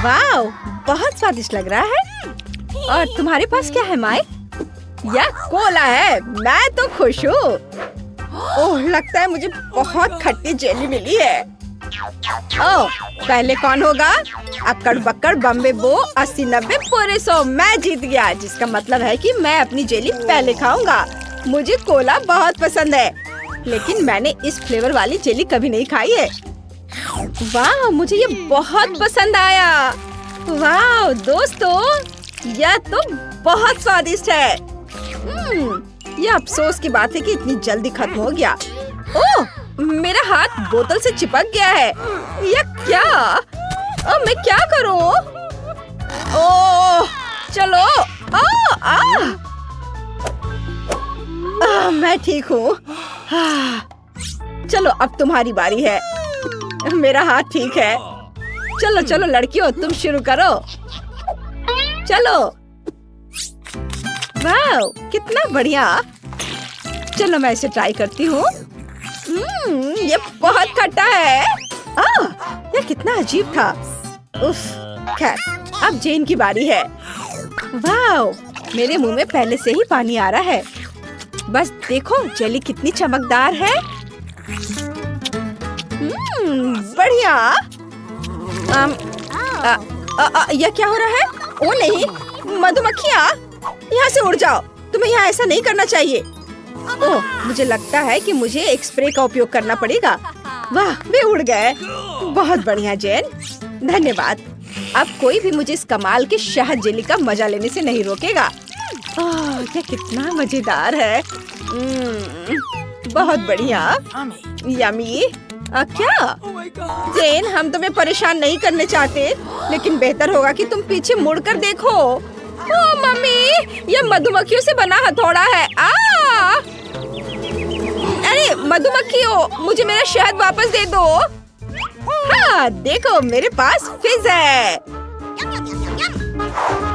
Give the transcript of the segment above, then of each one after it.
वाह, बहुत स्वादिष्ट लग रहा है। और तुम्हारे पास क्या है माइक? यह कोला है। मैं तो खुश हूँ। ओह, लगता है मुझे बहुत खट्टी जेली मिली है। ओह, पहले कौन होगा? अक्कड़ बक्कड़ बम्बे बो 80-90 पूरे 100। मैं जीत गया, जिसका मतलब है कि मैं अपनी जेली पहले खाऊंगा। मुझे कोला बहुत पसंद है, लेकिन मैंने इस फ्लेवर वाली जेली कभी नहीं खाई है। वाह, मुझे ये बहुत पसंद आया। वाह दोस्तों, यह तो बहुत स्वादिष्ट है। यह अफसोस की बात है कि इतनी जल्दी खत्म हो गया। ओह, मेरा हाथ बोतल से चिपक गया है। यह क्या? अब मैं क्या करूं? ओह, चलो। मैं ठीक हूँ। चलो, अब तुम्हारी बारी है। मेरा हाथ ठीक है। चलो चलो लड़कियों, तुम शुरू करो। चलो। वाह, कितना बढ़िया। चलो मैं इसे ट्राई करती हूँ। ये बहुत खट्टा है। यह कितना अजीब था। उफ, खैर, अब जेन की बारी है। वाह, मेरे मुंह में पहले से ही पानी आ रहा है। बस देखो जेली कितनी चमकदार है। बढ़िया। यह क्या हो रहा है? ओ नहीं, मधुमक्खियाँ, यहाँ से उड़ जाओ। तुम्हें यहाँ ऐसा नहीं करना चाहिए। ओह, मुझे लगता है कि मुझे एक स्प्रे का उपयोग करना पड़ेगा। वाह, वे उड़ गए। बहुत बढ़िया जेन, धन्यवाद। अब कोई भी मुझे इस कमाल की शहद जेली का मजा लेने से नहीं रोकेगा। यह कितना मजेदार है। बहुत बढ़िया। यम्मी। क्या? जेन, हम तुम्हें परेशान नहीं करने चाहते, लेकिन बेहतर होगा कि तुम पीछे मुड़कर देखो। ओह मम्मी, यह मधुमक्खियों से बना हथौड़ा है। अरे मधुमक्खियों, मुझे मेरा शहद वापस दे दो। हाँ, देखो मेरे पास फिज है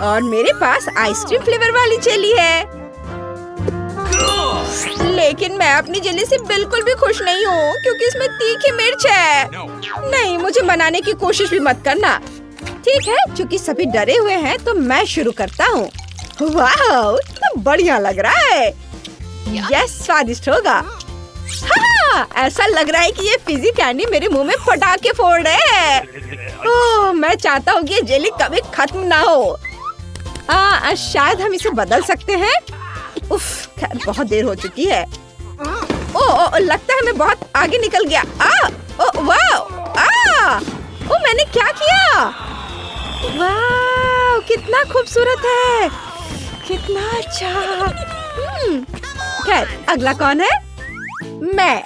और मेरे पास आइसक्रीम फ्लेवर वाली जेली है। लेकिन मैं अपनी जेली से बिल्कुल भी खुश नहीं हूँ, क्योंकि इसमें तीखी मिर्च है। नहीं, मुझे मनाने की कोशिश भी मत करना। ठीक है, क्योंकि सभी डरे हुए हैं तो मैं शुरू करता हूँ। वाह, तो बढ़िया लग रहा है। यह स्वादिष्ट होगा। हाँ, ऐसा लग रहा है कि ये फिजी कैंडी मेरे मुंह में पटाखे फोड़ रहे हैं। ओह, मैं चाहता हूँ कि ये जेली कभी खत्म ना हो। शायद हम इसे बदल सकते हैं। उफ, खैर बहुत देर हो चुकी है। ओह, लगता है मैं बहुत आगे निकल गया। वाह, मैंने क्या किया? वाह, कितना खूबसूरत है, कितना अच्छा। खैर, अगला कौन है? मैं।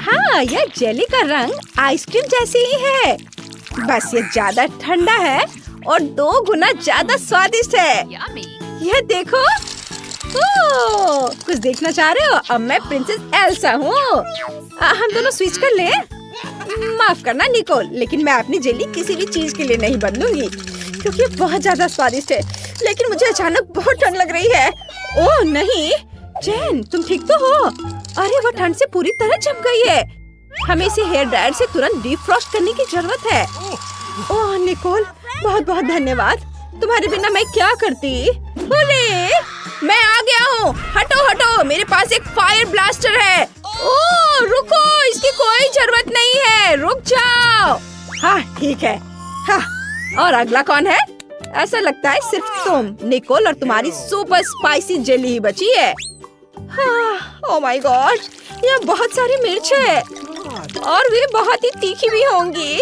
हाँ, यह जेली का रंग आइसक्रीम जैसे ही है, बस ये ज्यादा ठंडा है और 2 गुना ज्यादा स्वादिष्ट है। यह देखो। कुछ देखना चाह रहे हो? अब मैं प्रिंसेस एल्सा हूँ। हम दोनों स्विच कर ले। माफ करना निकोल, लेकिन मैं अपनी जेली किसी भी चीज के लिए नहीं बदलूंगी, क्योंकि ये बहुत ज्यादा स्वादिष्ट है। लेकिन मुझे अचानक बहुत ठंड लग रही है। ओह नहीं, जेन, तुम ठीक तो हो? अरे वो ठंड से पूरी तरह जम गई है। हमें इसे हेयर ड्रायर से तुरंत डीफ्रॉस्ट करने की जरूरत है। ओह निकोल, बहुत बहुत धन्यवाद। तुम्हारे बिना मैं क्या करती? बोले, मैं आ गया हूँ। हटो हटो, मेरे पास एक फायर ब्लास्टर है। ओह रुको, इसकी कोई जरूरत नहीं है, रुक जाओ। हाँ ठीक है। हाँ, और अगला कौन है? ऐसा लगता है सिर्फ तुम, निकोल, और तुम्हारी सुपर स्पाइसी जेली ही बची है। हाँ, ओह माय गॉड, यह बहुत सारी मिर्च है और वे बहुत ही तीखी भी होंगी।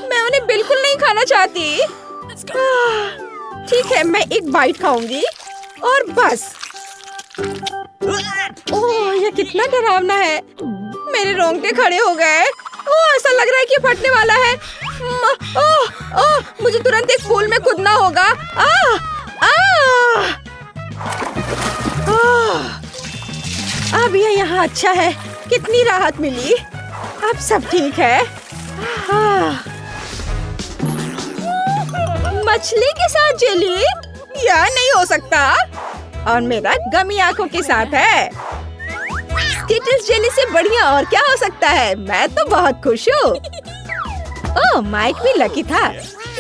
मैं उन्हें बिल्कुल नहीं खाना चाहती। ठीक है, मैं एक बाइट खाऊंगी और बस। ओह, यह कितना डरावना है। मेरे रोंगटे खड़े हो गए। ओह, ऐसा लग रहा है कि फटने वाला है। ओह, मुझे तुरंत एक पूल में कूदना होगा। अब यह यहाँ अच्छा है, कितनी राहत मिली। अब सब ठीक है। मछली के साथ जेली? यह नहीं हो सकता। और मेरा गमी आंखों के साथ है। स्किटल्स जेली से बढ़िया और क्या हो सकता है। मैं तो बहुत खुश हूँ। ओह, माइक भी लकी था,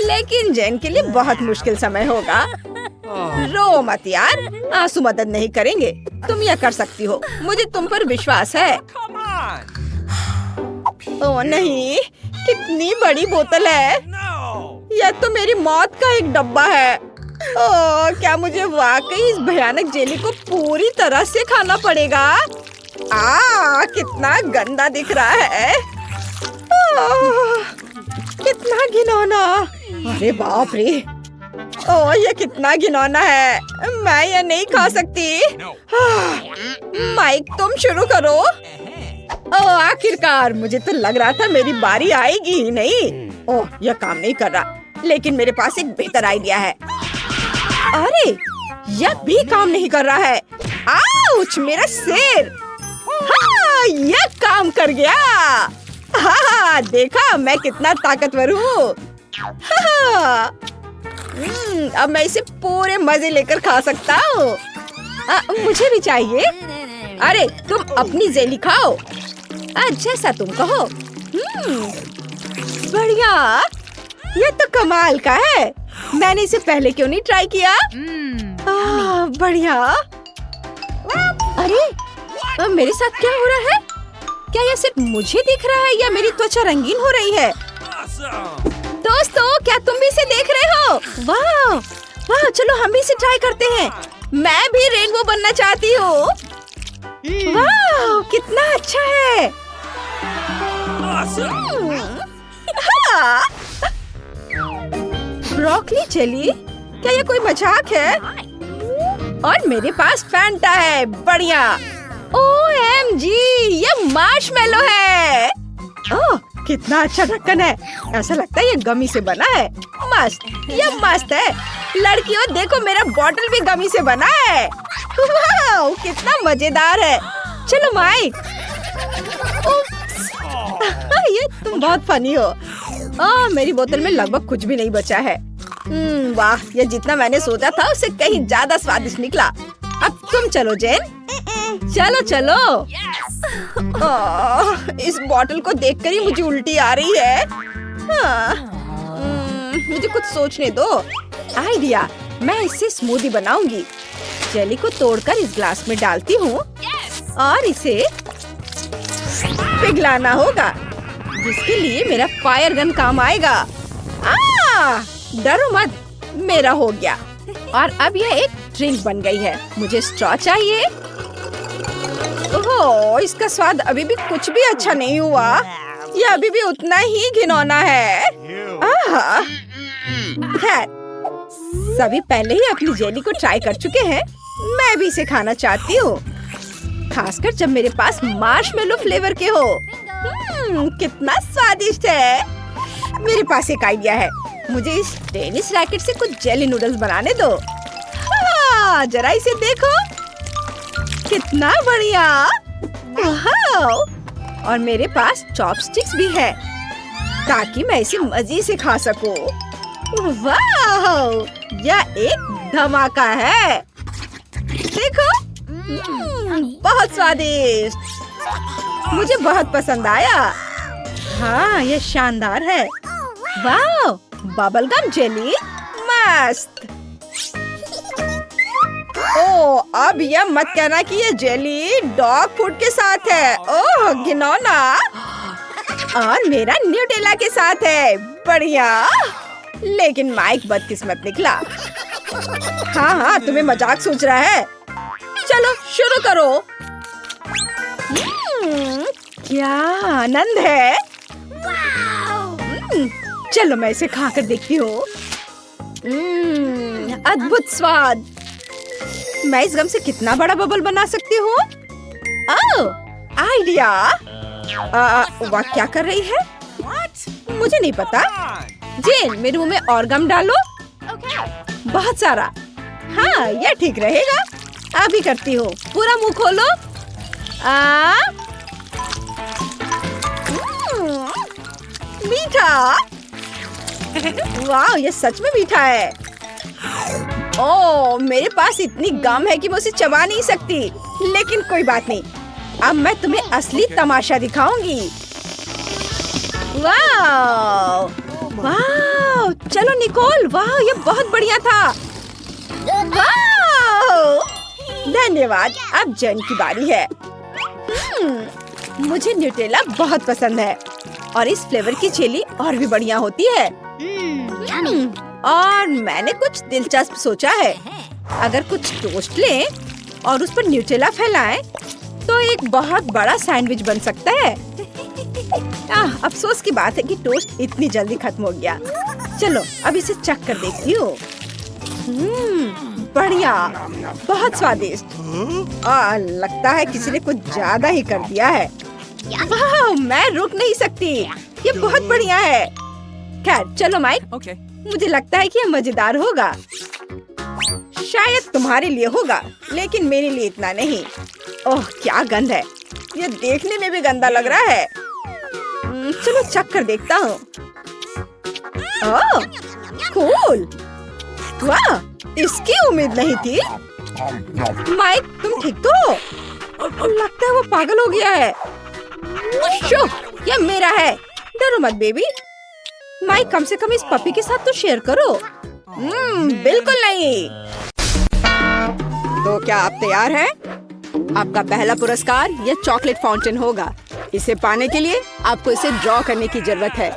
लेकिन जेन के लिए बहुत मुश्किल समय होगा। रो मत यार, आंसू मदद नहीं करेंगे। तुम यह कर सकती हो, मुझे तुम पर विश्वास है। ओह नहीं, कितनी बड़ी बोतल है। यह तो मेरी मौत का एक डब्बा है। ओह, क्या मुझे वाकई इस भयानक जेली को पूरी तरह से खाना पड़ेगा? कितना गंदा दिख रहा है। कितना घिनौना। अरे बाप रे, ओह ये कितना घिनौना है। मैं ये नहीं खा सकती। माइक तुम शुरू करो। ओह आखिरकार, मुझे तो लग रहा था मेरी बारी आएगी ही नहीं। ओह यह काम नहीं कर रहा, लेकिन मेरे पास एक बेहतर आइडिया है। अरे यह भी काम नहीं कर रहा है। आउच, मेरा सिर। हाँ, यह काम कर गया। हाँ, देखा मैं कितना ताकतवर हूँ। अब मैं इसे पूरे मजे लेकर खा सकता हूँ। मुझे भी चाहिए। अरे तुम अपनी जेली खाओ, जैसा तुम कहो। बढ़िया, ये तो कमाल का है। मैंने इसे पहले क्यों नहीं ट्राई किया? बढ़िया। अरे मेरे साथ क्या हो रहा है? क्या यह सिर्फ मुझे दिख रहा है या मेरी त्वचा रंगीन हो रही है? दोस्तों, क्या तुम भी इसे देख रहे हो? वाह वाह, चलो हम भी इसे ट्राई करते हैं। मैं भी रेनबो बनना चाहती हूँ। वाह, कितना अच्छा है। ब्रोकली जेली, क्या ये कोई मजाक है? और मेरे पास फैंटा है। बढ़िया। OMG, ये मार्शमेलो है। ओह, कितना अच्छा ढक्कन है। ऐसा लगता है ये गमी से बना है। मस्त, ये मस्त है। लड़कियों देखो, मेरा बॉटल भी गमी से बना है। वाह, कितना मजेदार है। चलो माइक। ये तुम बहुत फनी हो। मेरी बोतल में लगभग कुछ भी नहीं बचा है। वाह, ये जितना मैंने सोचा था उससे कहीं ज्यादा स्वादिष्ट निकला। अब तुम चलो जेन। चलो चलो। इस बॉटल को देखकर ही मुझे उल्टी आ रही है। मुझे कुछ सोचने दो। आइडिया, मैं इससे स्मूदी बनाऊंगी। जेली को तोड़कर इस ग्लास में डालती हूँ और इसे पिघलाना होगा, जिसके लिए मेरा फायर गन काम आएगा। डरो मत, मेरा हो गया। और अब यह एक ड्रिंक बन गई है। मुझे स्ट्रॉ चाहिए। ओह, इसका स्वाद अभी भी कुछ भी अच्छा नहीं हुआ। यह अभी भी उतना ही घिनौना है। खैर, सभी पहले ही अपनी जेली को ट्राई कर चुके हैं। मैं भी इसे खाना चाहती हूँ, खासकर जब मेरे पास मार्शमेलो फ्लेवर के हो। कितना स्वादिष्ट है। मेरे पास एक आइडिया है। मुझे इस टेनिस रैकेट से कुछ जेली नूडल्स बनाने दो। जरा इसे देखो, कितना बढ़िया। और मेरे पास चॉपस्टिक्स भी है, ताकि मैं इसे मजे से खा सकूं। वाह, यह एक धमाका है। देखो, बहुत स्वादिष्ट। मुझे बहुत पसंद आया। हाँ, यह शानदार है। वाह, बबल गम जेली, मस्त। ओह, अब यह मत कहना कि ये जेली डॉग फूड के साथ है। ओह, घिनौना। और मेरा न्यूटेला के साथ है। बढ़िया। लेकिन माइक बदकिस्मत निकला। हाँ, तुम्हें मजाक सोच रहा है। चलो शुरू करो। क्या आनंद है। चलो मैं इसे खाकर देखती हूँ। अद्भुत स्वाद। मैं इस गम से कितना बड़ा बबल बना सकती हूँ? आइडिया। वाह, क्या कर रही है? मुझे नहीं पता। जेन, मेरे मुंह में और गम डालो। बहुत सारा। हाँ, यह ठीक रहेगा। अभी करती हूँ। पूरा मुंह खोलो। मीठा। वाह, ये सच में मीठा है। ओह, मेरे पास इतनी गम है कि मैं उसे चबा नहीं सकती। लेकिन कोई बात नहीं, अब मैं तुम्हें असली तमाशा दिखाऊंगी। वाह वाह, चलो निकोल, वाह ये बहुत बढ़िया था। वाह धन्यवाद, अब जैन की बारी है। मुझे न्यूटेला बहुत पसंद है और इस फ्लेवर की जेली और भी बढ़िया होती है। और मैंने कुछ दिलचस्प सोचा है। अगर कुछ टोस्ट लें और उस पर न्यूटेला फैलाएं, तो एक बहुत बड़ा सैंडविच बन सकता है। अफसोस की बात है कि टोस्ट इतनी जल्दी खत्म हो गया। चलो अब इसे चख कर देखती हूँ। बढ़िया, बहुत स्वादिष्ट। लगता है किसी ने कुछ ज्यादा ही कर दिया है। वाह, मैं रुक नहीं सकती, ये बहुत बढ़िया है। खैर चलो माइक, मुझे लगता है कि यह मजेदार होगा। शायद तुम्हारे लिए होगा, लेकिन मेरे लिए इतना नहीं। ओह क्या गंध है, ये देखने में भी गंदा लग रहा है। चलो चख कर देखता हूँ। ओह कूल, वाह इसकी उम्मीद नहीं थी। माइक तुम ठीक तो? लगता है वो पागल हो गया है। शो, ये मेरा है, डरो मत बेबी। माइक कम से कम इस पपी के साथ तो शेयर करो। बिल्कुल नहीं। तो क्या आप तैयार हैं? आपका पहला पुरस्कार ये चॉकलेट फाउंटेन होगा। इसे पाने के लिए आपको इसे ड्रॉ करने की जरूरत है।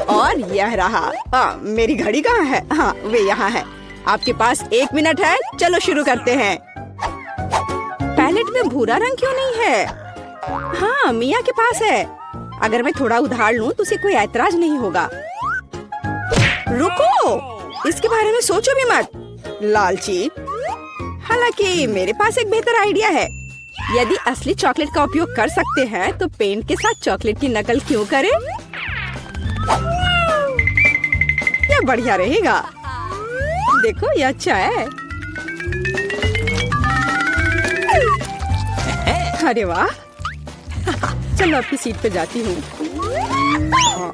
और यह रहा। मेरी घड़ी कहाँ है? हाँ वे यहाँ है। आपके पास 1 मिनट है, चलो शुरू करते हैं। पैलेट में भूरा रंग क्यों नहीं है? हाँ मिया के पास है। अगर मैं थोड़ा उधार लूं तो उसे कोई ऐतराज नहीं होगा। रुको, इसके बारे में सोचो भी मत, लालची। हालांकि मेरे पास एक बेहतर आइडिया है। यदि असली चॉकलेट का उपयोग कर सकते हैं तो पेंट के साथ चॉकलेट की नकल क्यों करें? यह बढ़िया रहेगा। देखो यह अच्छा है। अरे वाह, चलो अपनी सीट पे जाती हूँ।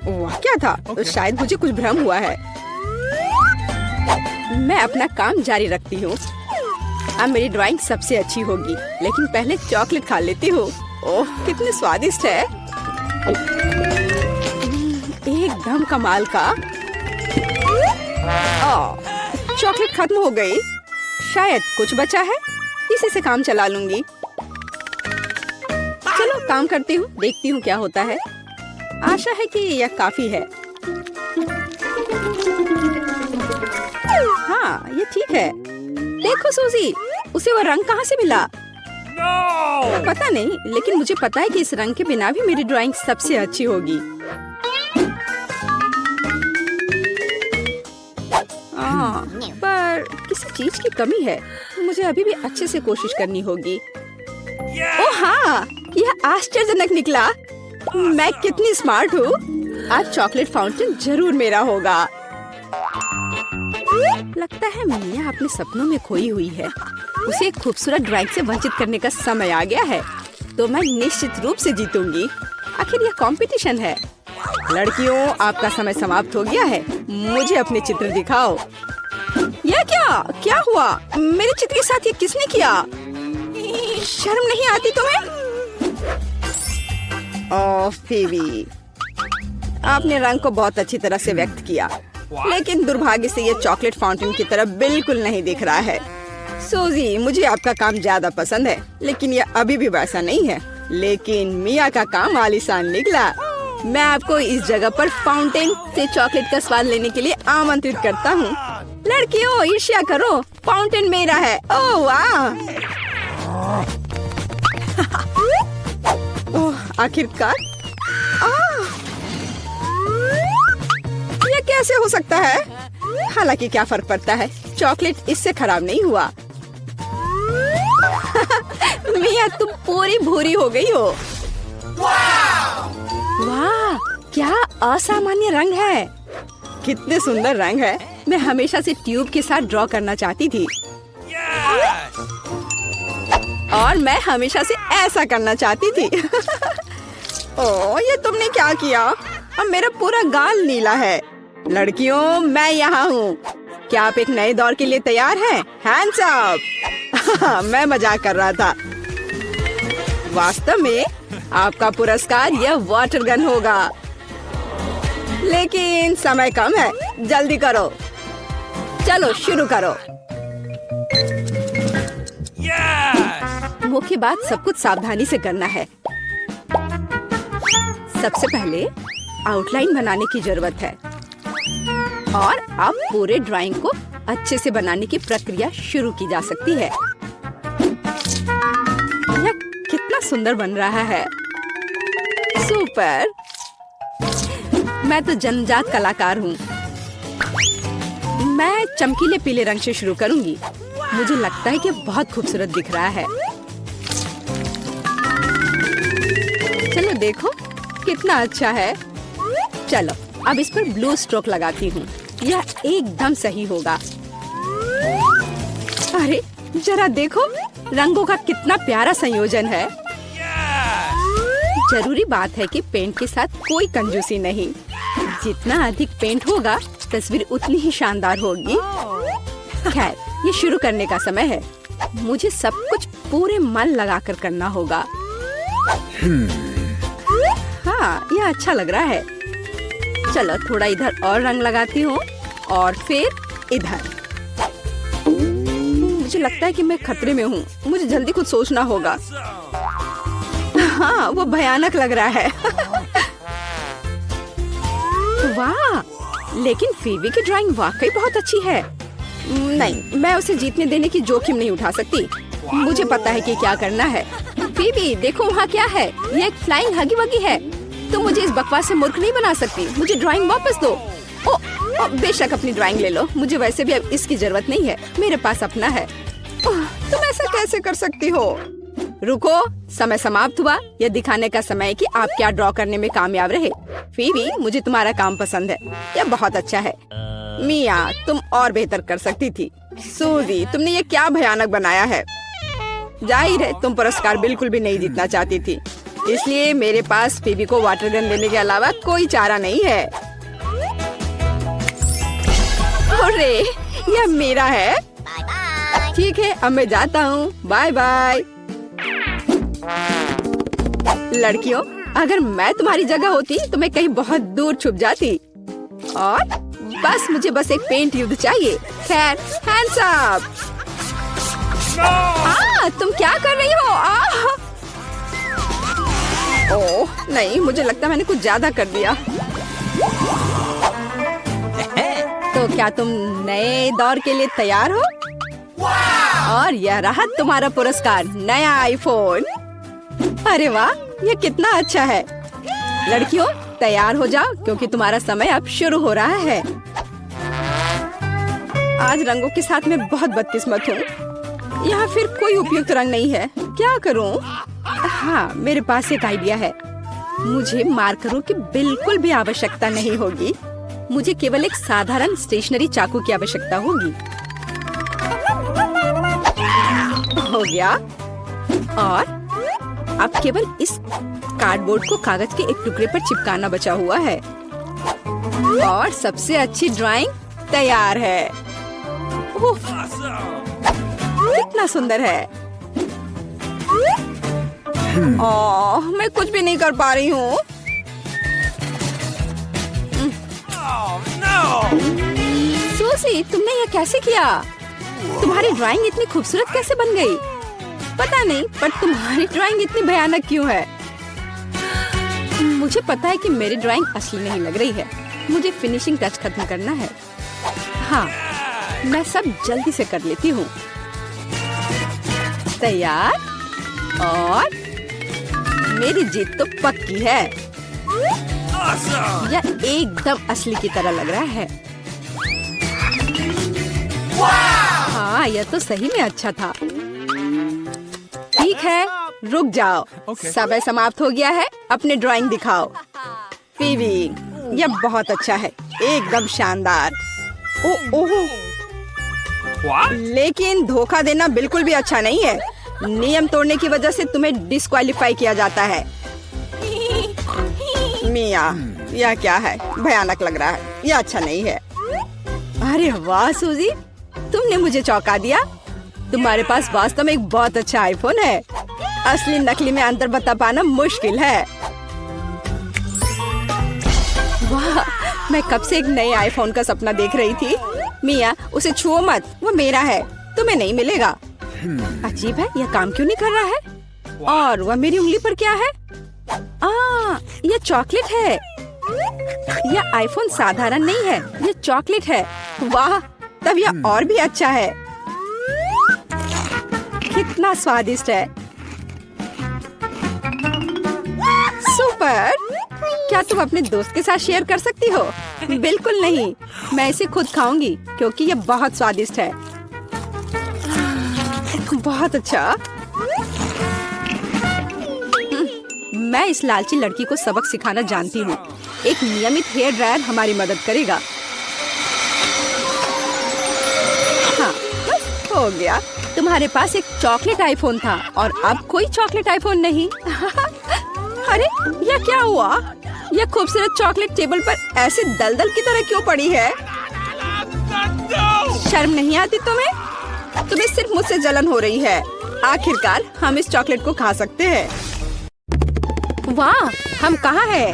वाह क्या था? शायद मुझे कुछ भ्रम हुआ है। मैं अपना काम जारी रखती हूँ। अब मेरी ड्राइंग सबसे अच्छी होगी, लेकिन पहले चॉकलेट खा लेती हूँ। ओह कितने स्वादिष्ट है, एकदम कमाल का। चॉकलेट खत्म हो गई। शायद कुछ बचा है, इसी से काम चला लूंगी। चलो काम करती हूँ, देखती हूँ क्या होता है। आशा है कि यह काफी है। हाँ ये ठीक है। देखो सूजी, उसे वो रंग कहाँ से मिला? पता नहीं, लेकिन मुझे पता है कि इस रंग के बिना भी मेरी ड्राइंग सबसे अच्छी होगी। पर किसी चीज की कमी है। मुझे अभी भी अच्छे से कोशिश करनी होगी। ओह हाँ, यह आश्चर्यजनक निकला। मैं कितनी स्मार्ट हूँ। आज चॉकलेट फाउंटेन जरूर मेरा होगा। लगता है मिया अपने सपनों में खोई हुई है। उसे एक खूबसूरत ड्राइंग से वंचित करने का समय आ गया है, तो मैं निश्चित रूप से जीतूंगी। आखिर यह कंपटीशन है। लड़कियों, आपका समय समाप्त हो गया है। मुझे अपने चित्र दिखाओ। यह क्या हुआ? मेरे चित्र के साथ ये किसने किया? शर्म नहीं आती तुम्हें? ओह फीबी, आपने रंग को बहुत अच्छी तरह से व्यक्त किया, लेकिन दुर्भाग्य से ये चॉकलेट फाउंटेन की तरह बिल्कुल नहीं दिख रहा है। सूजी, मुझे आपका काम ज्यादा पसंद है, लेकिन यह अभी भी वैसा नहीं है। लेकिन मिया का काम आलीशान निकला। मैं आपको इस जगह पर फाउंटेन से चॉकलेट का स्वाद लेने के लिए आमंत्रित करता हूँ। लड़कियों ईर्ष्या करो, फाउंटेन मेरा है। ओह वाह, आखिरकार। ये कैसे हो सकता है? हालांकि क्या फर्क पड़ता है, चॉकलेट इससे खराब नहीं हुआ। मिया तुम पूरी भूरी हो गई हो। वाह, क्या असामान्य रंग है। कितने सुंदर रंग है। मैं हमेशा से ट्यूब के साथ ड्रॉ करना चाहती थी। और मैं हमेशा से ऐसा करना चाहती थी। ओह, ये तुमने क्या किया? अब मेरा पूरा गाल नीला है। लड़कियों, मैं यहाँ हूँ। क्या आप एक नए दौर के लिए तैयार हैं? Hands up. मैं मजाक कर रहा था। वास्तव में आपका पुरस्कार यह वाटर गन होगा। लेकिन समय कम है, जल्दी करो। चलो शुरू करो। मुख्य बात सब कुछ सावधानी से करना है। सबसे पहले आउटलाइन बनाने की जरूरत है और अब पूरे ड्राइंग को अच्छे से बनाने की प्रक्रिया शुरू की जा सकती है। यह कितना सुंदर बन रहा है। सुपर। मैं तो जन्मजात कलाकार हूँ। मैं चमकीले पीले रंग से शुरू करूंगी। मुझे लगता है कि बहुत खूबसूरत दिख रहा है। चलो देखो कितना अच्छा है। चलो अब इस पर ब्लू स्ट्रोक लगाती हूँ। यह एकदम सही होगा। अरे जरा देखो, रंगों का कितना प्यारा संयोजन है। जरूरी बात है कि पेंट के साथ कोई कंजूसी नहीं। जितना अधिक पेंट होगा तस्वीर उतनी ही शानदार होगी। खैर, ये शुरू करने का समय है। मुझे सब कुछ पूरे मन लगाकर करना होगा। हाँ, यह अच्छा लग रहा है। चलो थोड़ा इधर और रंग लगाती हूँ और फिर इधर। मुझे लगता है कि मैं खतरे में हूँ। मुझे जल्दी कुछ सोचना होगा। हाँ, वो भयानक लग रहा है। वाह, लेकिन फीवी की ड्राइंग वाकई बहुत अच्छी है। नहीं, मैं उसे जीतने देने की जोखिम नहीं उठा सकती। मुझे पता है कि क्या करना है। फीवी, देखो वहाँ क्या है। ये एक फ्लाइंग हगी वगी है। तुम मुझे इस बकवास से मूर्ख नहीं बना सकती। मुझे ड्राइंग वापस दो। ओ, बेशक अपनी ड्राइंग ले लो। मुझे वैसे भी अब इसकी जरूरत नहीं है। मेरे पास अपना है। तुम ऐसा कैसे कर सकती हो? रुको, समय समाप्त हुआ। यह दिखाने का समय है कि आप क्या ड्रॉ करने में कामयाब रहे। फीवी, मुझे तुम्हारा काम पसंद है। यह बहुत अच्छा है। मिया, तुम और बेहतर कर सकती थी। सूजी, तुमने ये क्या भयानक बनाया है। जाहिर है तुम पुरस्कार बिल्कुल भी नहीं जीतना चाहती थी, इसलिए मेरे पास फीवी को वाटर गन देने के अलावा कोई चारा नहीं है। अरे, यह मेरा है। ठीक है, अब मैं जाता हूँ। Bye bye. लड़कियों, अगर मैं तुम्हारी जगह होती तो मैं कहीं बहुत दूर छुप जाती और मुझे बस एक पेंट युद्ध चाहिए। खैर, हैंड्स अप। तुम क्या कर रही हो? ओह नहीं, मुझे लगता है मैंने कुछ ज्यादा कर दिया। तो क्या तुम नए दौर के लिए तैयार हो? और यह रहा तुम्हारा पुरस्कार, नया आईफोन। अरे वाह, ये कितना अच्छा है। लड़कियों, तैयार हो जाओ क्योंकि तुम्हारा समय अब शुरू हो रहा है। आज रंगों के साथ मैं बहुत बदकिस्मत हूँ। यहाँ फिर कोई उपयुक्त रंग नहीं है। क्या करूँ? हाँ, मेरे पास एक आइडिया है। मुझे मार्करों की बिल्कुल भी आवश्यकता नहीं होगी। मुझे केवल एक साधारण स्टेशनरी चाकू की आवश्यकता होगी। हो गया। और अब केवल इस कार्डबोर्ड को कागज के एक टुकड़े पर चिपकाना बचा हुआ है और सबसे अच्छी ड्राइंग तैयार है। ओह, कितना सुंदर है। ओह, मैं कुछ भी नहीं कर पा रही हूँ। सूसी, तुमने यह कैसे किया? तुम्हारी ड्राइंग इतनी खूबसूरत कैसे बन गई? पता नहीं, पर तुम्हारी ड्राइंग इतनी भयानक क्यों है? मुझे पता है कि मेरी ड्राइंग असली नहीं लग रही है। मुझे फिनिशिंग टच खत्म करना है। हाँ, मैं सब जल्दी से कर लेती हूँ। तैयार? और मेरी जीत तो पक्की है। यह एकदम असली की तरह लग रहा है। हाँ, यह तो सही में अच्छा था। ठीक है, रुक जाओ। समय समाप्त हो गया है। अपने ड्राइंग दिखाओ। फीवी, यह बहुत अच्छा है, एकदम शानदार। ओह, लेकिन धोखा देना बिल्कुल भी अच्छा नहीं है। नियम तोड़ने की वजह से तुम्हें डिस्क्वालीफाई किया जाता है। मिया, यह क्या है? भयानक लग रहा है। यह अच्छा नहीं है। अरे वाह सूजी, तुमने मुझे चौंका दिया। तुम्हारे पास वास्तव में एक बहुत अच्छा आईफोन है। असली नकली में अंतर बता पाना मुश्किल है। वाह, मैं कब से एक नए आईफोन का सपना देख रही थी। मिया, उसे छुओ मत, वो मेरा है, तुम्हें नहीं मिलेगा। अजीब है, यह काम क्यों नहीं कर रहा है? और वह मेरी उंगली पर क्या है? यह चॉकलेट है। यह आईफोन साधारण नहीं है, यह चॉकलेट है। वाह, तब यह और भी अच्छा है। कितना स्वादिष्ट है। सुपर। क्या तुम अपने दोस्त के साथ शेयर कर सकती हो? बिल्कुल नहीं, मैं इसे खुद खाऊंगी क्योंकि यह बहुत स्वादिष्ट है। बहुत अच्छा। मैं इस लालची लड़की को सबक सिखाना जानती हूँ। एक नियमित हेयर ड्रायर हमारी मदद करेगा। हाँ, बस हो गया। तुम्हारे पास एक चॉकलेट आईफोन था और अब कोई चॉकलेट आईफोन नहीं। अरे, यह क्या हुआ? यह खूबसूरत चॉकलेट टेबल पर ऐसे दलदल की तरह क्यों पड़ी है? शर्म नहीं आती तुम्हें? तुम्हें सिर्फ मुझसे जलन हो रही है। आखिरकार हम इस चॉकलेट को खा सकते हैं। वाह, हम कहाँ हैं?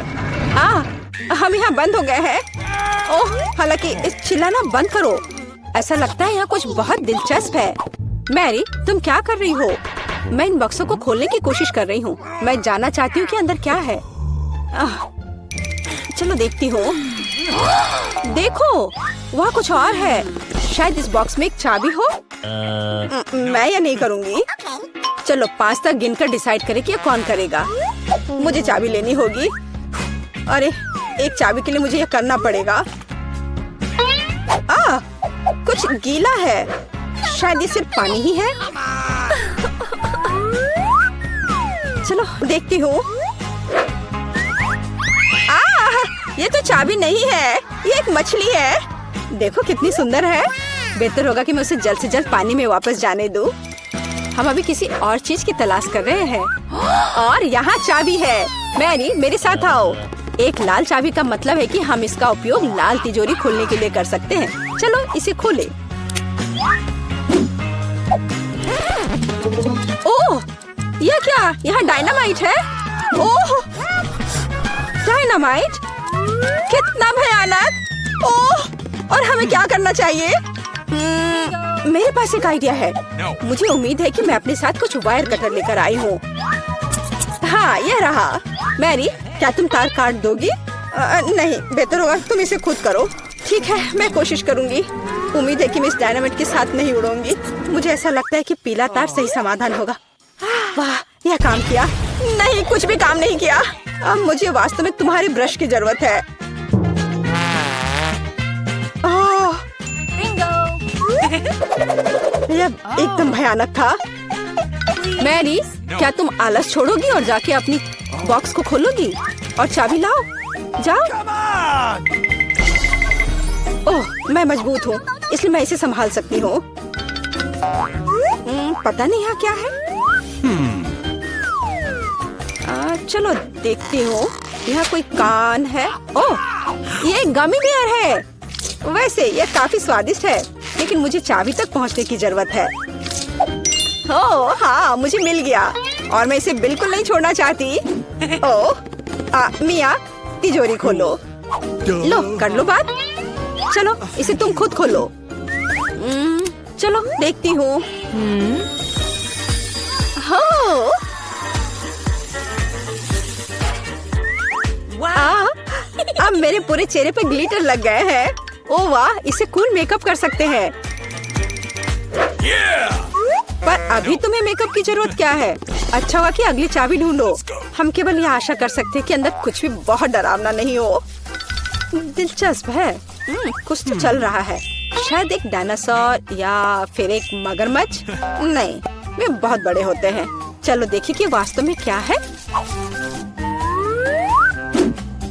हम यहाँ बंद हो गए हैं। ओह, हालांकि इस चिल्लाना बंद करो। ऐसा लगता है यहाँ कुछ बहुत दिलचस्प है। मैरी, तुम क्या कर रही हो? मैं इन बक्सों को खोलने की कोशिश कर रही हूँ। मैं जानना चाहती हूँ कि अंदर क्या है। चलो देखती हूँ। देखो, वहाँ कुछ और है। शायद इस बॉक्स में एक चाबी हो। मैं यह नहीं करूँगी। चलो 5 तक गिनकर डिसाइड करें कि यह कौन करेगा। मुझे चाबी लेनी होगी। अरे, एक चाबी के लिए मुझे यह करना पड़ेगा। कुछ गीला है। शायद ये सिर्फ पानी ही है। चलो देखती हूँ। ये तो चाबी नहीं है, ये एक मछली है। देखो कितनी सुंदर है। बेहतर होगा कि मैं उसे जल्द से जल्द पानी में वापस जाने दूँ। हम अभी किसी और चीज की तलाश कर रहे हैं। और यहाँ चाबी है। मैरी, मेरे साथ आओ। एक लाल चाबी का मतलब है कि हम इसका उपयोग लाल तिजोरी खोलने के लिए कर सकते हैं। चलो इसे खोले। ओह, यह क्या? यहाँ डायनामाइट है। ओह, डायनामाइट? कितना भयानक। ओह, और हमें क्या करना चाहिए? मेरे पास एक आइडिया है। मुझे उम्मीद है कि मैं अपने साथ कुछ वायर कटर लेकर आई हूँ। हाँ, यह रहा। मैरी, क्या तुम तार काट दोगी? नहीं, बेहतर होगा तुम इसे खुद करो। ठीक है, मैं कोशिश करूँगी। उम्मीद है कि मैं इस डायनामाइट के साथ नहीं उड़ूंगी। मुझे ऐसा लगता है कि पीला तार सही समाधान होगा। वाह, यह काम किया। नहीं, कुछ भी काम नहीं किया। अब मुझे वास्तव में तुम्हारे ब्रश की जरूरत है। यह एकदम भयानक था। मैरी, क्या तुम आलस छोड़ोगी और जाके अपनी बॉक्स को खोलोगी? और चाबी लाओ, जाओ। ओह, मैं मजबूत हूँ, इसलिए मैं इसे संभाल सकती हूँ। पता नहीं यहाँ क्या है। चलो देखती हूँ। यहाँ कोई कान है। ओह, ये गमी बेयर है। वैसे यह काफी स्वादिष्ट है, लेकिन मुझे चाबी तक पहुँचने की जरूरत है। ओह हाँ, मुझे मिल गया और मैं इसे बिल्कुल नहीं छोड़ना चाहती। ओह, मिया, तिजोरी खोलो। लो, कर लो बात। चलो इसे तुम खुद खोलो। चलो देखती हूँ। अब मेरे पूरे चेहरे पे ग्लिटर लग गए हैं। ओह वाह, इसे कूल मेकअप कर सकते हैं। पर अभी तुम्हें मेकअप की जरूरत क्या है? अच्छा हुआ कि अगली चाबी ढूंढो। हम केवल यह आशा कर सकते हैं कि अंदर कुछ भी बहुत डरावना नहीं हो। दिलचस्प है। कुछ तो चल रहा है। शायद एक डायनासोर या फिर एक मगरमच्छ। नहीं, वे बहुत बड़े होते हैं। चलो देखिए कि वास्तव में क्या है।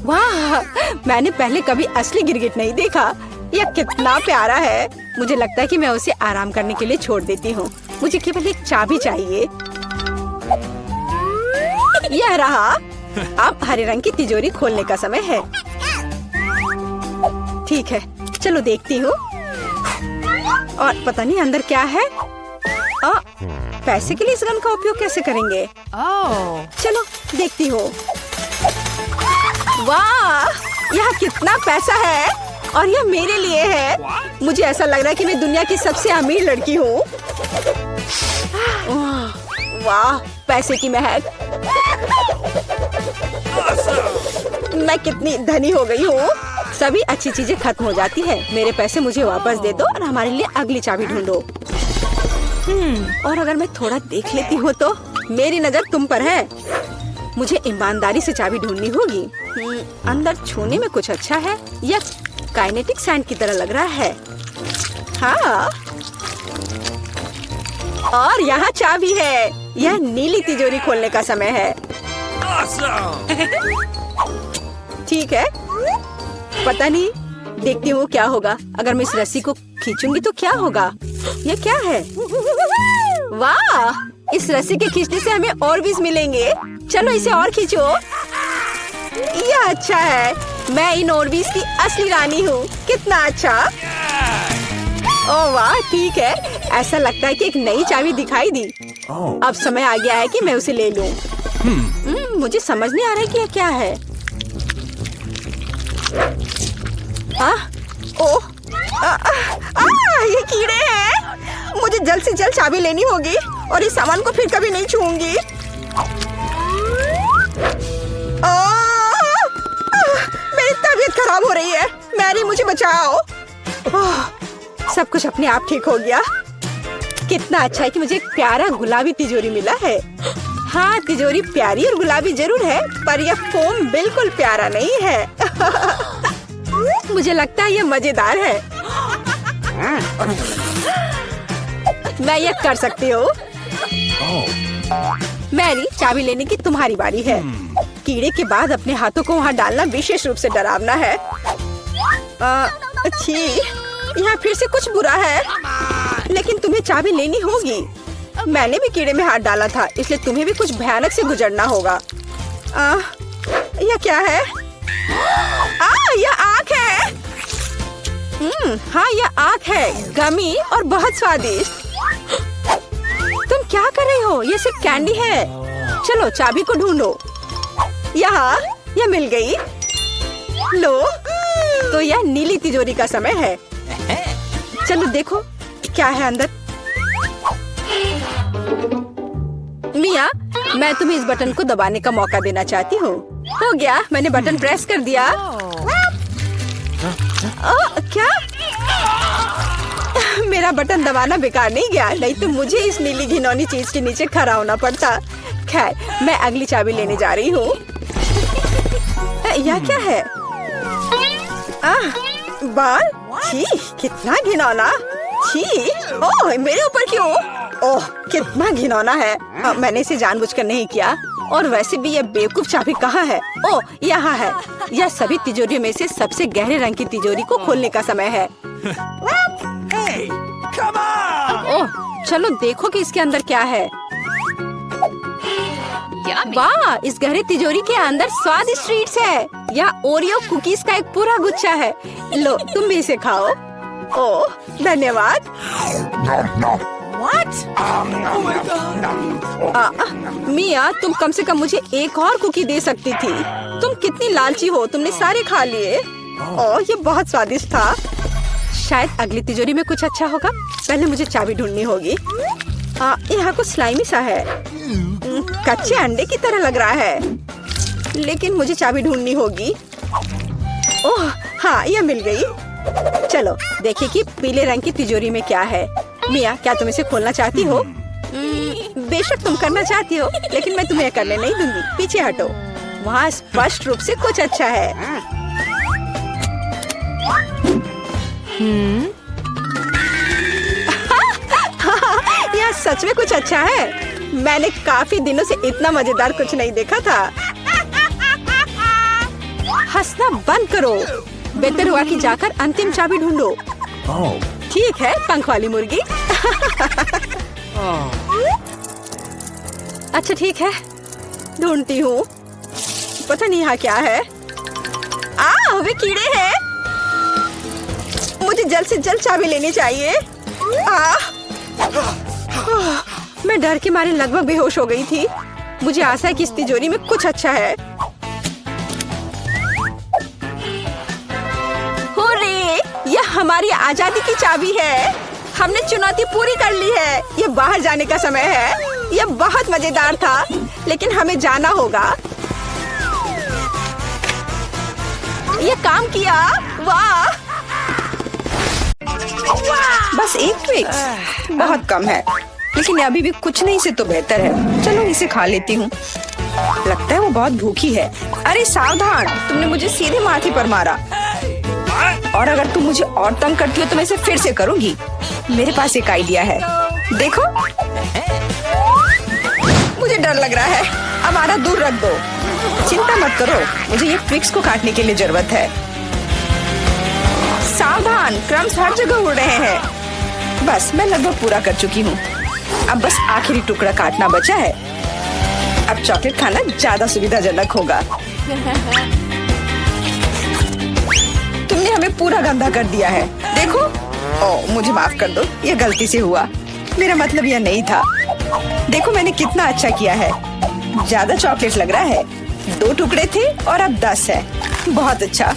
वाह, मैंने पहले कभी असली गिरगिट नहीं देखा। यह कितना प्यारा है। मुझे लगता है कि मैं उसे आराम करने के लिए छोड़ देती हूँ। मुझे केवल एक चाबी चाहिए। यह रहा। अब हरे रंग की तिजोरी खोलने का समय है। ठीक है, चलो देखती हूँ। और पता नहीं अंदर क्या है। पैसे के लिए इस गन का उपयोग कैसे करेंगे? चलो देखती हूँ। वाह, यहाँ कितना पैसा है और यह मेरे लिए है। मुझे ऐसा लग रहा है कि मैं दुनिया की सबसे अमीर लड़की हूँ। वाह, पैसे की महक। मैं कितनी धनी हो गई हूँ। सभी अच्छी चीजें खत्म हो जाती है। मेरे पैसे मुझे वापस दे दो और हमारे लिए अगली चाबी ढूंढो। और अगर मैं थोड़ा देख लेती हूँ तो मेरी नजर तुम पर है। मुझे ईमानदारी से चाबी ढूंढनी होगी। अंदर छूने में कुछ अच्छा है। यह काइनेटिक सैंड की तरह लग रहा है। हाँ, और यहाँ चाबी है। यह नीली तिजोरी खोलने का समय है। ठीक है, पता नहीं, देखती हूँ क्या होगा। अगर मैं इस रस्सी को खींचूंगी तो क्या होगा? यह क्या है? वाह, इस रस्सी के खींचने से हमें और बीज मिलेंगे। चलो इसे और खींचो। यह अच्छा है। मैं इन ऑर्बिस की असली रानी हूँ। कितना अच्छा। ओह वाह, ठीक है। ऐसा लगता है कि एक नई चाबी दिखाई दी। अब समय आ गया है कि मैं उसे ले लूं। मुझे समझ नहीं आ रहा है कि यह क्या है। ओह, ये कीड़े हैं। मुझे जल्द से जल्द चाबी लेनी होगी और इस सामान को फिर कभी नहीं छूऊंगी। मेरी तबीयत खराब हो रही है। मैरी, मुझे बचाओ। सब कुछ अपने आप ठीक हो गया। कितना अच्छा है कि मुझे एक प्यारा गुलाबी तिजोरी मिला है। हाँ, तिजोरी प्यारी और गुलाबी जरूर है, पर यह फोम बिल्कुल प्यारा नहीं है। मुझे लगता है यह मजेदार है। मैं यह कर सकती हूँ। मैरी, चाबी लेने की तुम्हारी बारी है। कीड़े के बाद अपने हाथों को वहाँ डालना विशेष रूप से डरावना है। अच्छी, यहाँ फिर से कुछ बुरा है, लेकिन तुम्हें चाबी लेनी होगी। मैंने भी कीड़े में हाथ डाला था, इसलिए तुम्हें भी कुछ भयानक से गुजरना होगा। यह क्या है? यह आँख है। हाँ, यह आँख है, गमी और बहुत स्वादिष्ट। तुम क्या कर रही हो? यह सिर्फ कैंडी है। चलो चाबी को ढूंढो। यहाँ, यह मिल गई। लो, तो यह नीली तिजोरी का समय है। चलो देखो क्या है अंदर। मिया, मैं तुम्हें इस बटन को दबाने का मौका देना चाहती हूँ। हो गया, मैंने बटन प्रेस कर दिया। क्या? मेरा बटन दबाना बेकार नहीं गया, नहीं तो मुझे इस नीली घिनौनी चीज के नीचे खड़ा होना पड़ता। खैर, मैं अगली चाबी लेने जा रही हूँ। यह क्या है? बाल? छी, कितना घिनौना। छी, ओह, मेरे ऊपर क्यों? ओह, कितना घिनौना है। मैंने इसे जानबूझकर नहीं किया। और वैसे भी यह बेवकूफ चाबी कहाँ है? ओह, यहाँ है। यह सभी तिजोरियों में से सबसे गहरे रंग की तिजोरी को खोलने का समय है। ओह, चलो देखो कि इसके अंदर क्या है। वाह, इस गहरी तिजोरी के अंदर स्वादिष्ट ट्रीट्स है। यह ओरियो कुकीज का एक पूरा गुच्छा है। लो, तुम भी इसे खाओ। ओह, धन्यवाद। मिया, तुम कम से कम मुझे एक और कुकी दे सकती थी। तुम कितनी लालची हो, तुमने सारे खा लिए। ओह, ये बहुत स्वादिष्ट था। शायद अगली तिजोरी में कुछ अच्छा होगा। पहले मुझे चाबी ढूंढनी होगी। यहाँ कुछ स्लाइमी सा है। कच्चे अंडे की तरह लग रहा है, लेकिन मुझे चाबी ढूंढनी होगी। ओह हाँ, यह मिल गई। चलो देखिए कि पीले रंग की तिजोरी में क्या है। मिया, क्या तुम इसे खोलना चाहती हो? बेशक तुम करना चाहती हो, लेकिन मैं तुम्हें करने नहीं दूंगी। पीछे हटो। वहाँ स्पष्ट रूप से कुछ अच्छा है। यह सच में कुछ अच्छा है। मैंने काफी दिनों से इतना मजेदार कुछ नहीं देखा था। हंसना बंद करो। बेहतर हुआ कि जाकर अंतिम चाबी ढूंढो। ठीक है, पंख वाली मुर्गी। अच्छा ठीक है, ढूंढती हूँ। पता नहीं यहाँ क्या है। वे कीड़े हैं। मुझे जल्द से जल्द चाबी लेनी चाहिए। मैं डर के मारे लगभग बेहोश हो गई थी। मुझे आशा है कि इस तिजोरी में कुछ अच्छा है। हमारी आजादी की चाबी है। हमने चुनौती पूरी कर ली है। ये बाहर जाने का समय है। ये बहुत मजेदार था, लेकिन हमें जाना होगा। ये काम किया, वाह! बस एक ट्विक्स बहुत कम है, लेकिन अभी भी कुछ नहीं से तो बेहतर है। चलो इसे खा लेती हूँ। लगता है वो बहुत भूखी है। अरे सावधान, तुमने मुझे सीधे माथे पर मारा। और अगर तुम मुझे और तंग करती हो तो मैं इसे फिर से करूंगी। मेरे पास एक आइडिया है, देखो। मुझे डर लग रहा है, अब आना दूर रख दो। चिंता मत करो, मुझे ये ट्विक्स को काटने के लिए जरूरत है। सावधान, क्रम्स हर जगह उड़ रहे हैं। बस मैं लगभग पूरा कर चुकी हूँ। अब बस आखिरी टुकड़ा काटना बचा है। अब चॉकलेट खाना ज्यादा सुविधाजनक होगा। तुमने हमें पूरा गंदा कर दिया है, देखो। ओह, मुझे माफ कर दो, ये गलती से हुआ। मेरा मतलब यह नहीं था। देखो मैंने कितना अच्छा किया है। ज्यादा चॉकलेट लग रहा है। 2 टुकड़े थे और अब 10 है। बहुत अच्छा।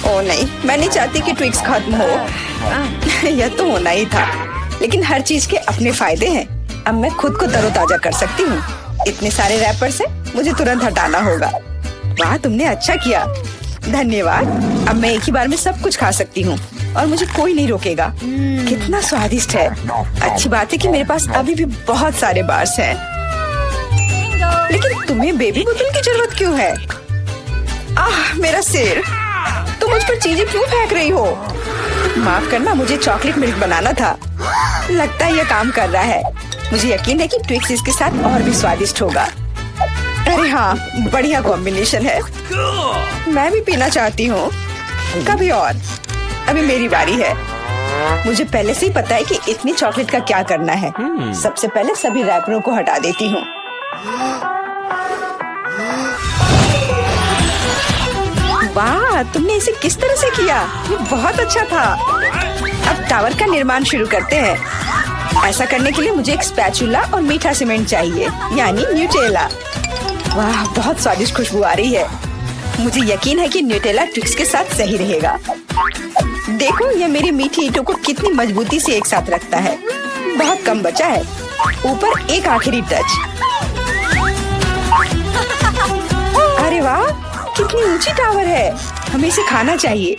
ओह नहीं, मैं नहीं चाहती कि ट्विक्स खत्म हो। यह तो होना ही था, लेकिन हर चीज के अपने फायदे हैं। अब मैं खुद को तरोताजा कर सकती हूँ। इतने सारे रैपर से मुझे तुरंत हटाना होगा। वाह, तुमने अच्छा किया, धन्यवाद। अब मैं एक ही बार में सब कुछ खा सकती हूँ और मुझे कोई नहीं रोकेगा। कितना स्वादिष्ट है। अच्छी बात है कि मेरे पास अभी भी बहुत सारे बार्स हैं। लेकिन तुम्हें बेबी बोतल की जरूरत क्यों है? आह, मेरा सिर। तुम मुझ पर चीजें क्यों फेंक रही हो? माफ करना, मुझे चॉकलेट मिल्क बनाना था। लगता है यह काम कर रहा है। मुझे यकीन है कि ट्विक्स इसके साथ और भी स्वादिष्ट होगा। अरे हाँ, बढ़िया कॉम्बिनेशन है। मैं भी पीना चाहती हूँ, कभी और। अभी मेरी बारी है। मुझे पहले से ही पता है कि इतनी चॉकलेट का क्या करना है। सबसे पहले सभी रैपरों को हटा देती हूँ। वाह, तुमने इसे किस तरह से किया? ये बहुत अच्छा था। अब टावर का निर्माण शुरू करते हैं। ऐसा करने के लिए मुझे एक स्पैचुला और मीठा सीमेंट चाहिए, यानी न्यूटेला। वाह, बहुत स्वादिष्ट खुशबू आ रही है। मुझे यकीन है कि न्यूटेला ट्विक्स के साथ सही रहेगा। देखो, ये मेरी मीठी ईंटों को कितनी मजबूती से एक साथ रखता है। बहुत कम बचा है। ऊपर एक आखिरी टच। अरे वाह, कितनी ऊंची टावर है। हमें इसे खाना चाहिए।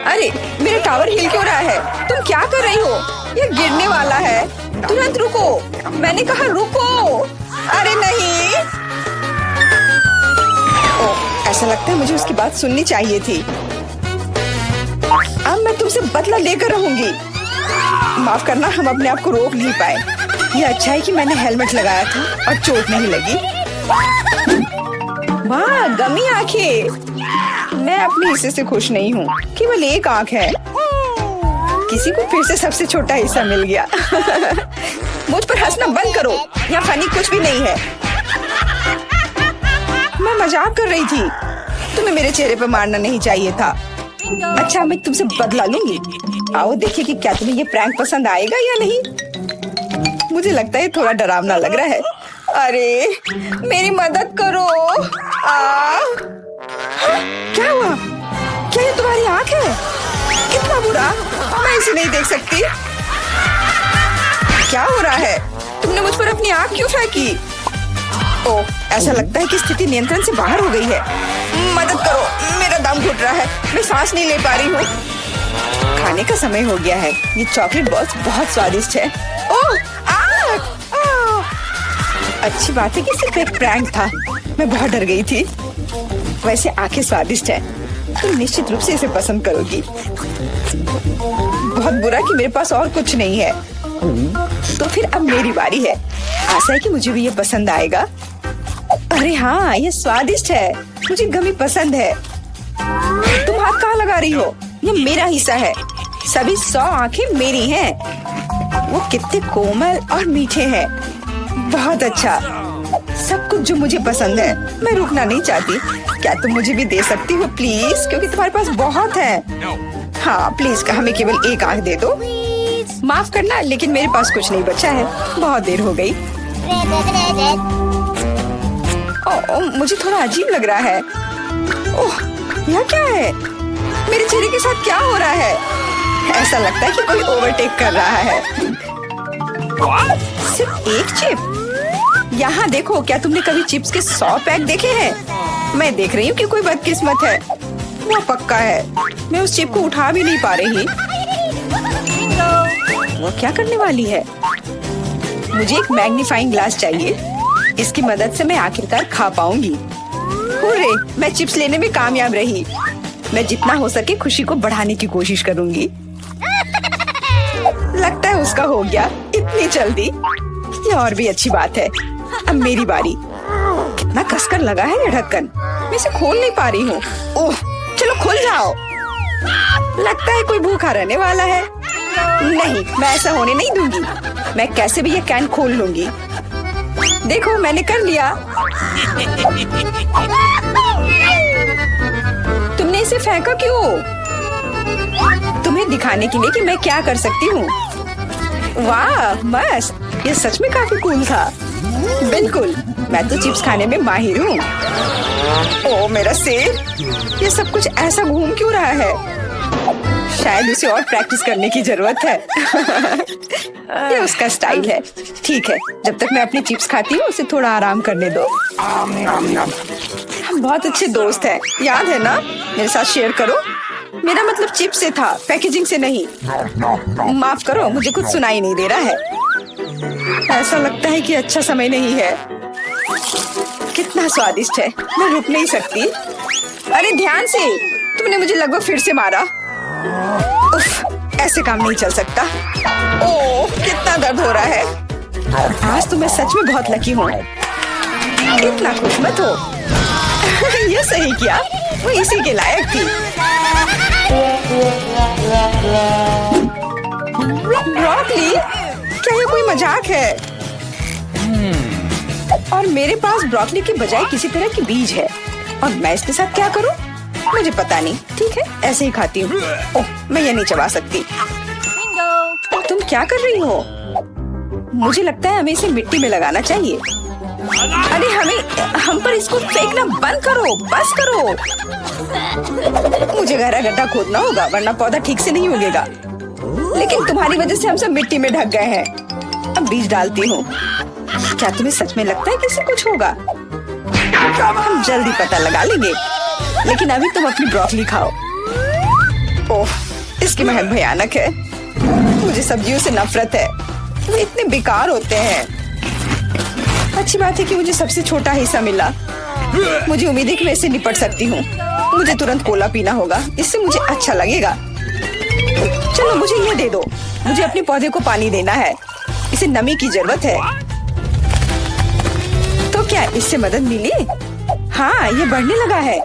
अरे, मेरा टावर हिल क्यों रहा है? तुम क्या कर रही हो? ये गिरने वाला है। तुरंत रुको, मैंने कहा रुको। अरे नहीं। ओह, ऐसा लगता है मुझे उसकी बात सुननी चाहिए थी। अब मैं तुमसे बदला लेकर रहूंगी। माफ करना, हम अपने आप को रोक नहीं पाए। ये अच्छा है कि मैंने हेलमेट लगाया था और चोट नहीं लगी। वाह, गमी आंखें। मैं अपने हिस्से से खुश नहीं हूँ। केवल एक आंख है। किसी को फिर से सबसे छोटा हिस्सा मिल गया। मुझ पर हंसना बंद करो। यहाँ फनी कुछ भी नहीं है। मैं मजाक कर रही थी। तुम्हें मेरे चेहरे पर मारना नहीं चाहिए था। अच्छा, मैं तुमसे बदला लूंगी। आओ देखिए कि क्या तुम्हें ये प्रैंक पसंद आएगा या नहीं। मुझे लगता है थोड़ा डरावना लग रहा है। अरे, मेरी मदद करो। क्या हुआ? क्या ये तुम्हारी आँख है? कितना बुरा। मैं इसे नहीं देख सकती। क्या हो रहा है? तुमने मुझ पर अपनी आँख क्यों फेंकी? ओह, ऐसा लगता है कि स्थिति नियंत्रण से बाहर हो गई है। मदद करो, मेरा दम घुट रहा है। मैं सांस नहीं ले पा रही हूँ। खाने का समय हो गया है। ये चॉकलेट बॉल्स बहुत स्वादिष्ट है। ओह, अच्छी बात है कि सिर्फ एक प्रैंक था। मैं बहुत डर गई थी। वैसे आंखें स्वादिष्ट है। तुम निश्चित रूप से इसे पसंद करोगी। बहुत बुरा कि मेरे पास और कुछ नहीं है। तो फिर अब मेरी बारी है। आशा है कि मुझे भी ये पसंद आएगा। अरे हाँ, ये स्वादिष्ट है। मुझे गमी पसंद है। तुम हाथ कहाँ लगा रही हो? ये मेरा हिस्सा है। सभी 100 आंखें मेरी हैं। वो कितने कोमल और मीठे हैं। बहुत अच्छा, सब कुछ जो मुझे पसंद है। मैं रुकना नहीं चाहती। क्या तुम मुझे भी दे सकती हो प्लीज? क्योंकि तुम्हारे पास बहुत है। हाँ प्लीज, हमें केवल एक आंख दे दो। माफ करना, लेकिन मेरे पास कुछ नहीं बचा है। बहुत देर हो गई। मुझे थोड़ा अजीब लग रहा है। ओह, यह क्या है? मेरे चेहरे के साथ क्या हो रहा है? ऐसा लगता है कि कोई ओवरटेक कर रहा है। सिर्फ एक चिप? यहाँ देखो, क्या तुमने कभी चिप्स के 100 पैक देखे हैं? मैं देख रही हूँ कि कोई बदकिस्मत है। वो पक्का है। मैं उस चिप को उठा भी नहीं पा रही। वो क्या करने वाली है? मुझे एक मैग्नीफाइंग ग्लास चाहिए। इसकी मदद से मैं आखिरकार खा पाऊंगी। हुर्रे, मैं चिप्स लेने में कामयाब रही। मैं जितना हो सके खुशी को बढ़ाने की कोशिश करूंगी। लगता है उसका हो गया इतनी जल्दी। ये और भी अच्छी बात है। अब मेरी बारी। कितना कसकर लगा है ये ढक्कन। मैं इसे खोल नहीं पा रही हूँ। ओह, चलो खुल जाओ। लगता है कोई भूखा रहने वाला है। नहीं, मैं ऐसा होने नहीं दूंगी। मैं कैसे भी ये कैन खोल लूंगी। देखो, मैंने कर लिया। तुमने इसे फेंका क्यों? तुम्हें दिखाने के लिए कि मैं क्या कर सकती हूँ। वाह, मस्त। ये सच में काफी कूल था। बिल्कुल, मैं तो चिप्स खाने में माहिर हूँ। ओह मेरा सिर, ये सब कुछ ऐसा घूम क्यों रहा है? शायद उसे और प्रैक्टिस करने की जरूरत है। ये उसका स्टाइल है। ठीक है, जब तक मैं अपनी चिप्स खाती हूँ उसे थोड़ा आराम करने दो। हम बहुत अच्छे दोस्त हैं, याद है ना? मेरे साथ शेयर करो। मेरा मतलब चिप्स से था, पैकेजिंग से नहीं। माफ करो, मुझे कुछ सुनाई नहीं दे रहा है। ऐसा लगता है कि अच्छा समय नहीं है। कितना स्वादिष्ट है, मैं रुक नहीं सकती। अरे ध्यान से, तुमने मुझे लगभग फिर से मारा। उफ, ऐसे काम नहीं चल सकता। ओह, कितना दर्द हो रहा है। आज तो मैं सच में बहुत लकी हूँ। इतना खुश मत हो। ये सही किया, वो इसी के लायक थी। ब्रोकली? क्या ये कोई मजाक है? और मेरे पास ब्रोकली के बजाय किसी तरह की बीज है, और मैं इसके साथ क्या करूं? मुझे पता नहीं। ठीक है, ऐसे ही खाती हूँ। ओह, मैं ये नहीं चबा सकती। तुम क्या कर रही हो? मुझे लगता है हमें इसे मिट्टी में लगाना चाहिए। अरे हम पर इसको फेंकना बंद करो, बस करो। मुझे गहरा गड्ढा खोदना होगा, वरना पौधा ठीक से नहीं उगेगा। लेकिन तुम्हारी वजह से हम सब मिट्टी में ढक गए हैं। अब बीज डालती हूँ। क्या तुम्हें सच में लगता है कि इससे कुछ होगा? हम जल्दी पता लगा लेंगे। लेकिन अभी तुम अपनी ब्रोकली खाओ। ओह, इसकी महक भयानक है। मुझे सब्जियों से नफरत है, वे इतने बेकार होते हैं। अच्छी बात है कि मुझे सबसे छोटा हिस्सा मिला। मुझे उम्मीद है कि मैं इससे निपट सकती हूँ। मुझे तुरंत कोला पीना होगा, इससे मुझे अच्छा लगेगा। चलो मुझे ये दे दो। मुझे अपने पौधे को पानी देना है, इसे नमी की जरूरत है। तो क्या इससे मदद मिली? हाँ, ये बढ़ने लगा है।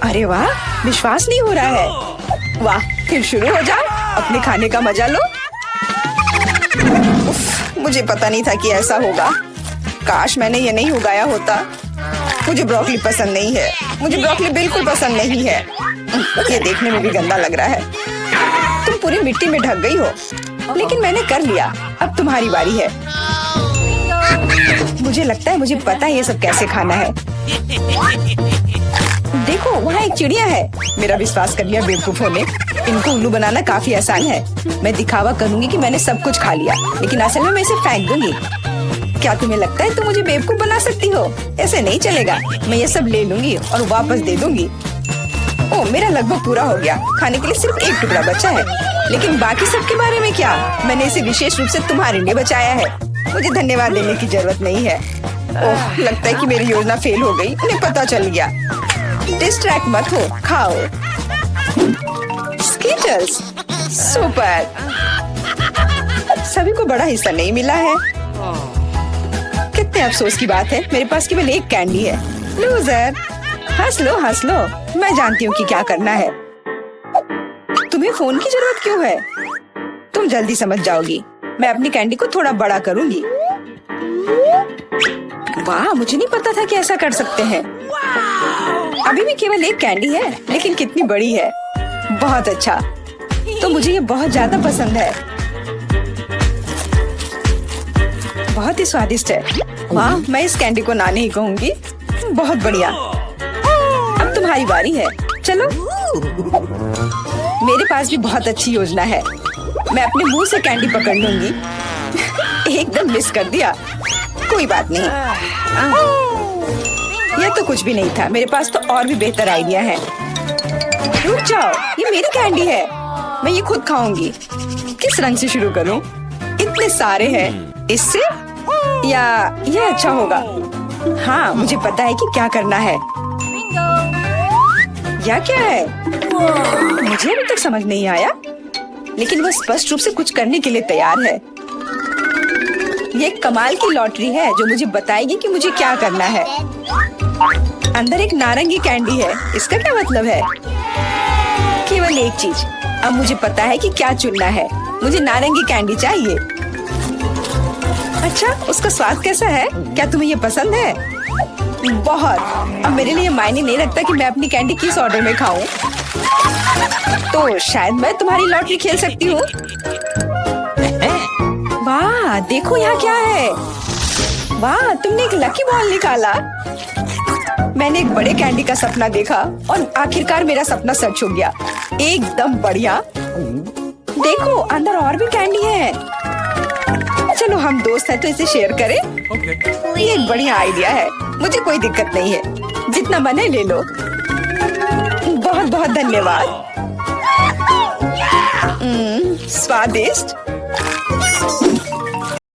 अरे वाह, विश्वास नहीं हो रहा है। वाह, फिर शुरू हो जाओ, अपने खाने का मजा लो। उफ, मुझे पता नहीं था कि ऐसा होगा। काश मैंने ये नहीं उगाया होता। मुझे ब्रोकली पसंद नहीं है। मुझे ब्रोकली बिल्कुल पसंद नहीं है। ये देखने में भी गंदा लग रहा है। तुम पूरी मिट्टी में ढक गई हो, लेकिन मैंने कर लिया। अब तुम्हारी बारी है। मुझे लगता है मुझे पता है ये सब कैसे खाना है। देखो, वहाँ एक चिड़िया है। मेरा विश्वास कर लिया बेवकूफ होने। इनको उल्लू बनाना काफी आसान है। मैं दिखावा करूंगी कि मैंने सब कुछ खा लिया, लेकिन असल में मैं इसे फेंक दूंगी। क्या तुम्हें लगता है तुम मुझे बेवकूफ बना सकती हो? ऐसे नहीं चलेगा। मैं ये सब ले लूंगी और वापस दे दूंगी। ओह, मेरा लगभग पूरा हो गया। खाने के लिए सिर्फ एक टुकड़ा बचा है। लेकिन बाकी सब के बारे में क्या? मैंने इसे विशेष रूप से तुम्हारे लिए बचाया है। मुझे धन्यवाद देने की जरूरत नहीं है। ओह, लगता है कि मेरी योजना फेल हो गई। उन्हें पता चल गया। डिस्ट्रैक्ट मत हो, खाओ। Skittles, super. सभी को बड़ा हिस्सा नहीं मिला है। कितने अफसोस की बात है, मेरे पास केवल एक कैंडी है। लूजर। हंस लो, हंस लो। मैं जानती हूँ कि क्या करना है। तुम्हें फोन की जरूरत क्यों है? तुम जल्दी समझ जाओगी। मैं अपनी कैंडी को थोड़ा बड़ा करूंगी। वाह, मुझे नहीं पता था कि ऐसा कर सकते हैं। अभी भी केवल एक कैंडी है, लेकिन कितनी बड़ी है। बहुत अच्छा, तो मुझे ये बहुत ज्यादा पसंद है। बहुत ही स्वादिष्ट है। वाह, मैं इस कैंडी को ना नहीं कहूंगी। बहुत बढ़िया। अब तुम्हारी बारी है। चलो मेरे पास भी बहुत अच्छी योजना है। मैं अपने मुंह से कैंडी पकड़ लूंगी। एकदम मिस कर दिया। कोई बात नहीं। यह तो कुछ भी नहीं था। मेरे पास तो और भी बेहतर आइडिया है। रुक जाओ, ये मेरी कैंडी है। मैं ये खुद खाऊंगी। किस रंग से शुरू करूं? इतने सारे हैं। इससे या ये अच्छा होगा? हाँ, मुझे पता है कि क्या करना है। या क्या है? मुझे अभी तक समझ नहीं आया, लेकिन वो स्पष्ट रूप से कुछ करने के लिए तैयार है। ये एक कमाल की लॉटरी है जो मुझे बताएगी कि मुझे क्या करना है। अंदर एक नारंगी कैंडी है। इसका क्या मतलब है? केवल एक चीज। अब मुझे पता है कि क्या चुनना है। मुझे नारंगी कैंडी चाहिए। अच्छा, उसका स्वाद कैसा है? क्या तुम्हें ये पसंद है? बहुत। अब मेरे लिए मायने नहीं रखता कि मैं अपनी कैंडी किस ऑर्डर में खाऊं। तो शायद मैं तुम्हारी लॉटरी खेल सकती हूँ। वाह, देखो यहाँ क्या है। वाह, तुमने एक लकी बॉल निकाला। मैंने एक बड़े कैंडी का सपना देखा और आखिरकार मेरा सपना सच हो गया। एकदम बढ़िया। देखो, अंदर और भी कैंडी है। चलो, हम दोस्त हैं तो इसे शेयर करें। ये एक बढ़िया आइडिया है। मुझे कोई दिक्कत नहीं है। जितना मन है ले लो। बहुत बहुत धन्यवाद। स्वादिष्ट।